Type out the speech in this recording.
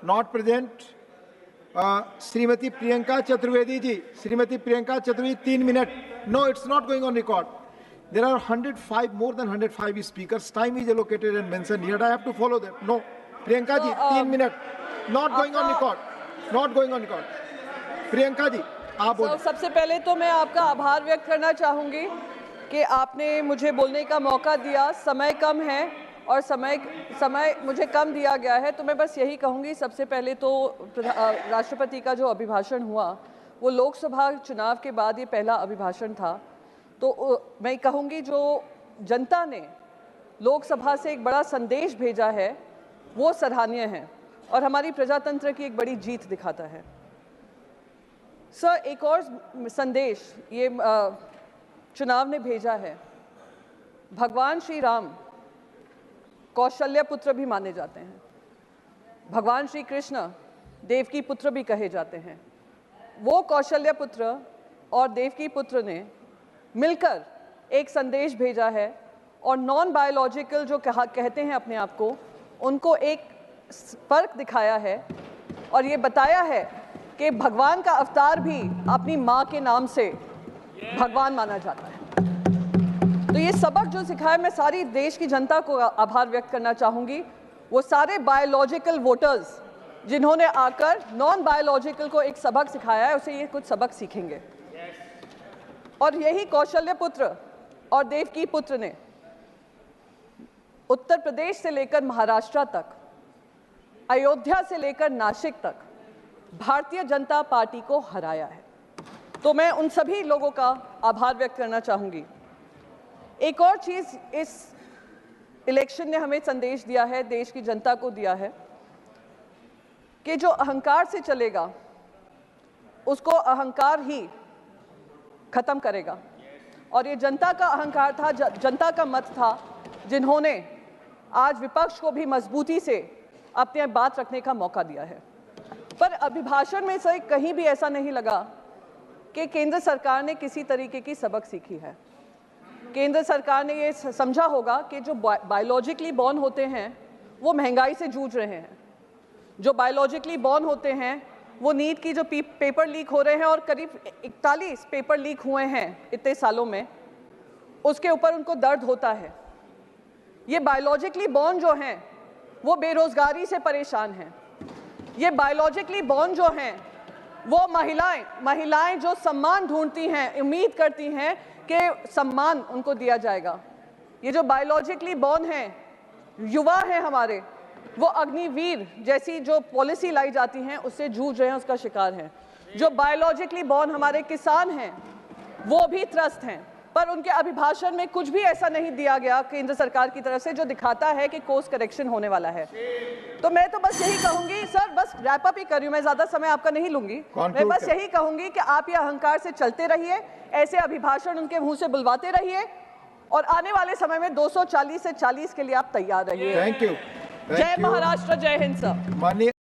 Not present. Srimati Priyanka Chaturvedi ji. Srimati Priyanka Chaturvedi, 3 minutes. No, it's not going on record. There are 105, more than 105 speakers. Time is allocated and mentioned here. I have to follow them. No. Priyanka ji, 3 minutes. Not going on record. Not going on record. Priyanka ji आप बोलिए। सबसे पहले तो मैं आपका आभार व्यक्त करना चाहूँगी कि आपने मुझे बोलने का मौका दिया। समय कम है और समय मुझे कम दिया गया है, तो मैं बस यही कहूँगी, सबसे पहले तो राष्ट्रपति का जो अभिभाषण हुआ वो लोकसभा चुनाव के बाद ये पहला अभिभाषण था। तो मैं कहूँगी जो जनता ने लोकसभा से एक बड़ा संदेश भेजा है वो सराहनीय है और हमारी प्रजातंत्र की एक बड़ी जीत दिखाता है। सर, एक और संदेश ये चुनाव ने भेजा है। भगवान श्री राम कौशल्य पुत्र भी माने जाते हैं, भगवान श्री कृष्ण देवकी पुत्र भी कहे जाते हैं। वो कौशल्य पुत्र और देवकी पुत्र ने मिलकर एक संदेश भेजा है और नॉन बायोलॉजिकल जो कहते हैं अपने आप को, उनको एक फर्क दिखाया है और ये बताया है कि भगवान का अवतार भी अपनी माँ के नाम से भगवान माना जाता है। तो ये सबक जो सिखाया, मैं सारी देश की जनता को आभार व्यक्त करना चाहूँगी। वो सारे बायोलॉजिकल वोटर्स जिन्होंने आकर नॉन बायोलॉजिकल को एक सबक सिखाया है, उसे ये कुछ सबक सीखेंगे। और यही कौशल्य पुत्र और देवकी पुत्र ने उत्तर प्रदेश से लेकर महाराष्ट्र तक, अयोध्या से लेकर नासिक तक भारतीय जनता पार्टी को हराया है। तो मैं उन सभी लोगों का आभार व्यक्त करना चाहूँगी। एक और चीज़ इस इलेक्शन ने हमें संदेश दिया है, देश की जनता को दिया है कि जो अहंकार से चलेगा उसको अहंकार ही खत्म करेगा। और ये जनता का अहंकार था, जनता का मत था, जिन्होंने आज विपक्ष को भी मजबूती से अपनी बात रखने का मौका दिया है। पर अभिभाषण में से कहीं भी ऐसा नहीं लगा कि केंद्र सरकार ने किसी तरीके की सबक सीखी है। केंद्र सरकार ने ये समझा होगा कि जो बायोलॉजिकली बॉर्न होते हैं वो महंगाई से जूझ रहे हैं, जो बायोलॉजिकली बॉर्न होते हैं वो नीट की जो पेपर लीक हो रहे हैं और करीब 41 पेपर लीक हुए हैं इतने सालों में, उसके ऊपर उनको दर्द होता है। ये बायोलॉजिकली बॉर्न जो हैं वो बेरोजगारी से परेशान हैं। ये बायोलॉजिकली बॉर्न जो हैं वो महिलाएं जो सम्मान ढूंढती हैं, उम्मीद करती हैं कि सम्मान उनको दिया जाएगा। ये जो बायोलॉजिकली बॉर्न हैं, युवा हैं हमारे, वो अग्निवीर जैसी जो पॉलिसी लाई जाती हैं उससे जूझ रहे हैं, उसका शिकार हैं। जो बायोलॉजिकली बॉर्न हमारे किसान हैं वो भी त्रस्त हैं। पर उनके अभिभाषण में कुछ भी ऐसा नहीं दिया गया केंद्र सरकार की तरफ से जो दिखाता है कि कोर्स करेक्शन होने वाला है। तो मैं तो बस यही कहूंगी, सर बस रैप अप ही कर रही हूं, मैं ज्यादा समय आपका नहीं लूंगी। मैं बस यही कहूंगी कि आप ये अहंकार से चलते रहिए, ऐसे अभिभाषण उनके मुंह से बुलवाते रहिए और आने वाले समय में 240 से 40 के लिए आप तैयार रहिए। Thank you. जय महाराष्ट्र, जय हिंद सर।